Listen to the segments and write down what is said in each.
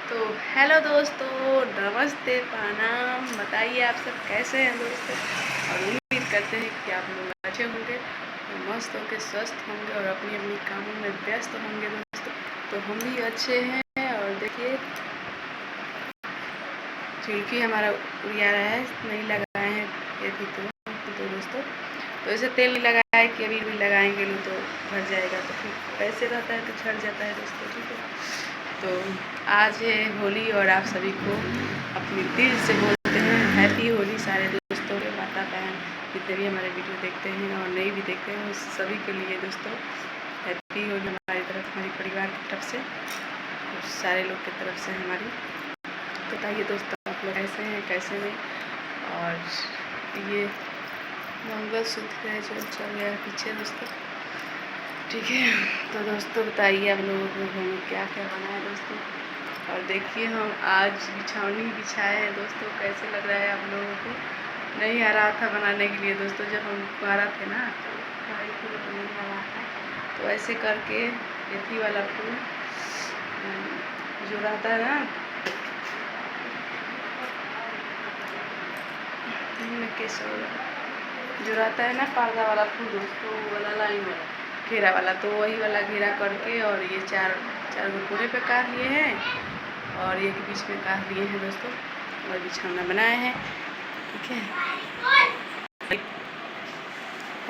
तो हेलो दोस्तों, नमस्ते, प्रणाम। बताइए आप सब कैसे हैं दोस्तों। और उम्मीद करते हैं कि आप लोग अच्छे होंगे, मस्त होंगे, स्वस्थ होंगे और अपनी अपनी कामों में व्यस्त होंगे दोस्तों। तो हम भी अच्छे हैं। और देखिए खिड़की हमारा उड़िया रहा है, नहीं लगाए हैं ये भी तो दोस्तों। तो ऐसे तेल नहीं लगाया है कि अभी भी लगाएंगे नहीं तो भर जाएगा, तो फिर ऐसे रहता है तो झड़ जाता है दोस्तों। ठीक है, तो आज है होली और आप सभी को अपनी दिल से बोलते हैं हैप्पी होली। सारे दोस्तों के, माता बहन जितने भी हमारे वीडियो देखते हैं और नहीं भी देखते हैं उस सभी के लिए दोस्तों हैप्पी होली हमारी तरफ, हमारी परिवार की तरफ से, सारे लोग की तरफ से हमारी। बताइए दोस्तों आप लोग कैसे हैं, कैसे नहीं। और ये मंगलसूत्र है जो चल गया पीछे दोस्तों। ठीक है, तो दोस्तों बताइए आप लोगों को हमें क्या क्या बना है दोस्तों। और देखिए हम आज बिछौनी बिछाए हैं दोस्तों। कैसे लग रहा है आप लोगों को। नहीं आ रहा था बनाने के लिए दोस्तों, जब हम कुआरा थे ना तो कढ़ाई फूल नहीं आ रहा था, तो ऐसे करके मेथी वाला फूल जो रहता है ना, जो रहता है ना पर्दा वाला फूल दोस्तों, वाला लाइन वाला घेरा वाला, तो वही वाला घेरा करके और ये चार गो पूरे पे काट लिए हैं और एक बीच में काट लिए हैं दोस्तों और बिछौना बनाए हैं। ठीक है,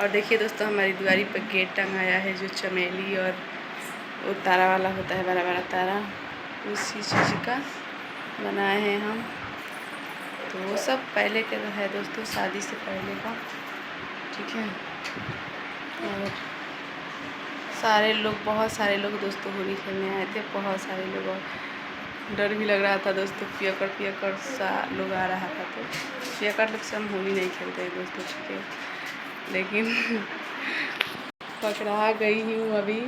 और देखिए दोस्तों हमारी दीवारी पर गेट टंगाया है जो चमेली और वो तारा वाला होता है, बड़ा बड़ा तारा, उसी चीज़ का बनाए हैं हम। तो वो सब पहले के है दोस्तों, शादी से पहले का। ठीक है, और सारे लोग, बहुत सारे लोग दोस्तों होली खेलने आए थे, बहुत सारे लोग। और डर भी लग रहा था दोस्तों, पियकर सा लोग आ रहा था, तो पियकर लोग से हम होली नहीं खेलते हैं दोस्तों। ठीक है, लेकिन पकड़ा गई हूँ अभी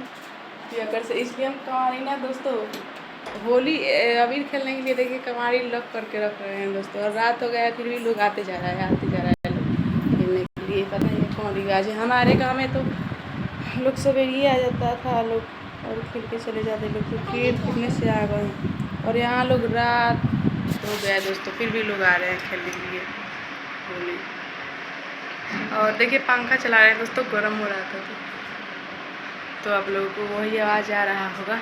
पियकर से, इसलिए हम कमारी ना दोस्तों होली अबीर खेलने के लिए देखिए कमारी लग करके रख रहे हैं दोस्तों। और रात हो गया फिर भी लोग आते जा रहा है लोग खेलने के लिए। पता नहीं कौन रिवाज है हमारे गाँव में, तो लोग सवेरे आ जाता था लोग और खेल के चले जाते लोग, तो कितने से आ गए। और यहाँ लोग रात हो गया दोस्तों फिर भी लोग आ रहे हैं खेलने के लिए होली। और देखिए पंखा चला रहे हैं दोस्तों, गर्म हो रहा था तो आप लोगों को वही आवाज़ आ रहा होगा।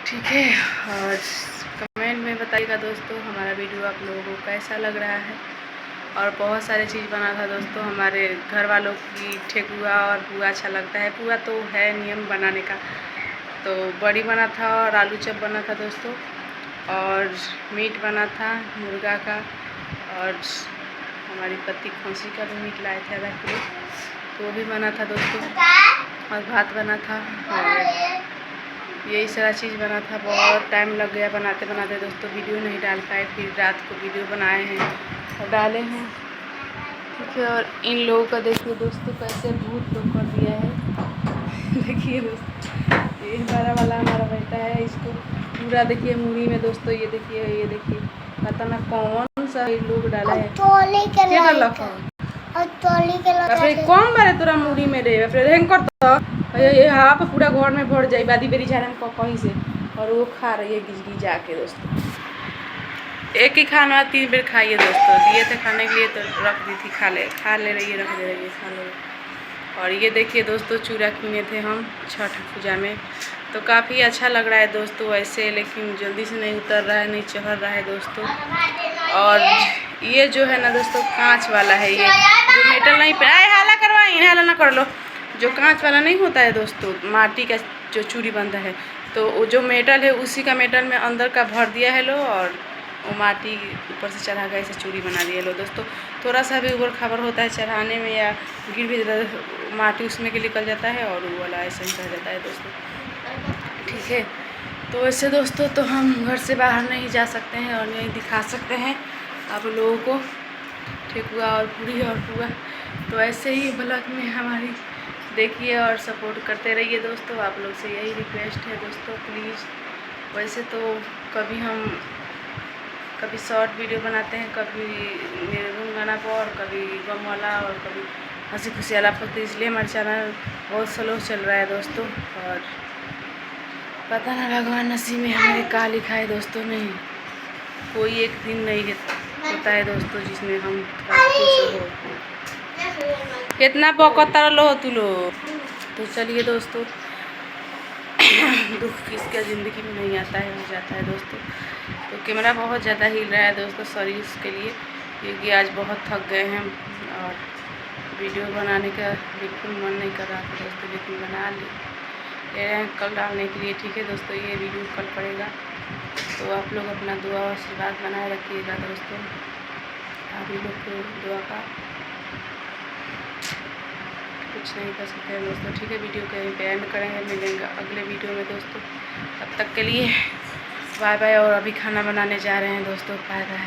ठीक है, और कमेंट में बताइएगा दोस्तों हमारा वीडियो आप लोगों को कैसा लग रहा है। और बहुत सारे चीज़ बना था दोस्तों हमारे घर वालों की, ठेकुआ और पुआ अच्छा लगता है। पुआ तो है नियम बनाने का, तो बड़ी बना था और आलू चप बना था दोस्तों, और मीट बना था मुर्गा का, और हमारी पति खौंसी का भी मीट लाए थे आधा किलो, तो वो भी बना था दोस्तों, और भात बना था, और यही सारा चीज़ बना था। बहुत टाइम लग गया बनाते बनाते दोस्तों, वीडियो नहीं डाल पाए, फिर रात को वीडियो बनाए हैं और डाले हैं। ठीक है, और इन लोगों का देखिए दोस्तों कैसे भूत लोग कर दिया है देखिए दोस्तों, ये बड़ा वाला हमारा बेटा है, इसको पूरा देखिए मूड़ी में दोस्तों, ये देखिए पता ना कौन सा लोग डाला है, कौन बारे तोरा मूड़ी में रे हेंग कर हवा पर पूरा घर में भर जाए बादी बेरी झाड़े में कहीं से। और वो खा रही है गिज गिज जाके दोस्तों, एक ही खाना 3 बेर खाइए दोस्तों, दिए थे खाने के लिए तो रख दी थी, खा ले रही है, रख दे रही है, खा ले। और ये देखिए दोस्तों चूड़ा किने थे हम छठ पूजा में, तो काफ़ी अच्छा लग रहा है दोस्तों ऐसे, लेकिन जल्दी से नहीं उतर रहा है, नहीं चढ़ रहा है दोस्तों। और ये जो है ना दोस्तों कांच वाला है, ये जो मेटल नहीं पे हाला करवाई, हाला ना कर लो, जो कांच वाला नहीं होता है दोस्तों, माटी का जो चूड़ी बनता है, तो वो जो मेटल है उसी का मेटल में अंदर का भर दिया है लो, और वो माटी ऊपर से चढ़ा गया, इसे चूड़ी बना दिया लो दोस्तों। थोड़ा सा भी ऊपर खबर होता है चढ़ाने में या गिर भी माटी उसमें के निकल जाता है और वो वाला ऐसे ही रह जाता है दोस्तों। ठीक है, तो वैसे दोस्तों तो हम घर से बाहर नहीं जा सकते हैं और नहीं दिखा सकते हैं आप लोगों को ठेकुआ और पूरी और पुआ, तो ऐसे ही ब्लॉग में हमारी देखिए और सपोर्ट करते रहिए दोस्तों। आप लोग से यही रिक्वेस्ट है दोस्तों, प्लीज़। वैसे तो कभी शॉर्ट वीडियो बनाते हैं, कभी निर्गुण गाना पर, कभी गम वाला और कभी हंसी खुशी वाला पर, तो इसलिए हमारा चैनल बहुत स्लो चल रहा है दोस्तों। और पता ना भगवान नसीब में हमारे का लिखा है दोस्तों। नहीं, कोई एक दिन नहीं होता है दोस्तों जिसमें हम खुश हो। कितना पकता लो तू लोग। तो चलिए दोस्तों, दुख किसका ज़िंदगी में नहीं आता है, हो जाता है दोस्तों। तो कैमरा बहुत ज़्यादा हिल रहा है दोस्तों सॉरी उसके लिए, क्योंकि आज बहुत थक गए हैं और वीडियो बनाने का बिल्कुल मन नहीं कर रहा था दोस्तों, लेकिन बना ले रहे हैं कल डालने के लिए। ठीक है दोस्तों, ये वीडियो कल पड़ेगा, तो आप लोग अपना दुआ और आशीर्वाद बनाए रखिएगा दोस्तों। आप ही लोग को दुआ का कुछ नहीं कर सकते हैं दोस्तों। ठीक है, वीडियो कहीं पे एंड करेंगे, मिलेंगे अगले वीडियो में दोस्तों। तब तक के लिए बाय बाय। और अभी खाना बनाने जा रहे हैं दोस्तों, बाय बाय।